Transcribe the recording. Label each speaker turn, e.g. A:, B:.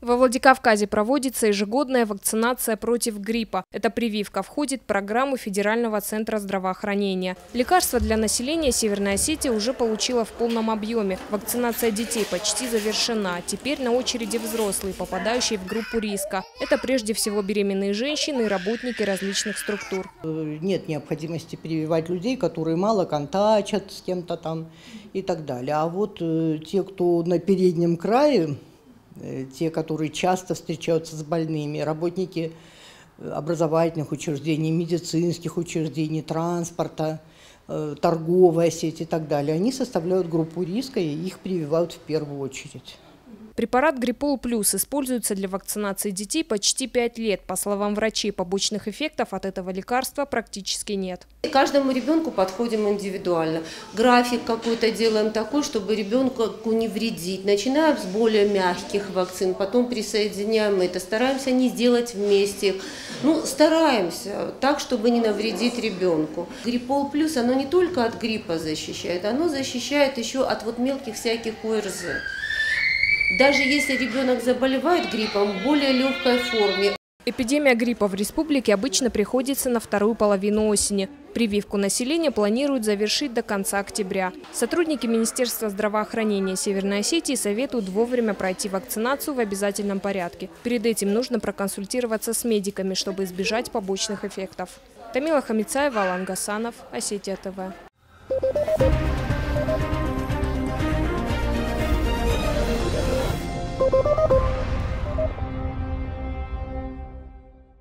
A: Во Владикавказе проводится ежегодная вакцинация против гриппа. Эта прививка входит в программу Федерального центра здравоохранения. Лекарства для населения Северной Осетии уже получила в полном объеме. Вакцинация детей почти завершена. Теперь на очереди взрослые, попадающие в группу риска. Это прежде всего беременные женщины и работники различных структур.
B: Нет необходимости прививать людей, которые мало контачат с кем-то там и так далее. А вот те, кто на переднем крае, те, которые часто встречаются с больными, работники образовательных учреждений, медицинских учреждений, транспорта, торговая сеть и так далее, они составляют группу риска и их прививают в первую очередь.
A: Препарат Гриппол Плюс используется для вакцинации детей почти 5 лет. По словам врачей, побочных эффектов от этого лекарства практически нет.
C: Каждому ребенку подходим индивидуально. График какой-то делаем такой, чтобы ребенку не вредить. Начинаем с более мягких вакцин, потом присоединяем это. Стараемся не сделать вместе. Стараемся так, чтобы не навредить ребенку. Гриппол Плюс, оно не только от гриппа защищает, оно защищает еще от мелких всяких ОРЗ. Даже если ребенок заболевает гриппом в более легкой форме.
A: Эпидемия гриппа в республике обычно приходится на вторую половину осени. Прививку населения планируют завершить до конца октября. Сотрудники Министерства здравоохранения Северной Осетии советуют вовремя пройти вакцинацию в обязательном порядке. Перед этим нужно проконсультироваться с медиками, чтобы избежать побочных эффектов. Тамила Хамицаева, Алан Гасанов, Осетия ТВ.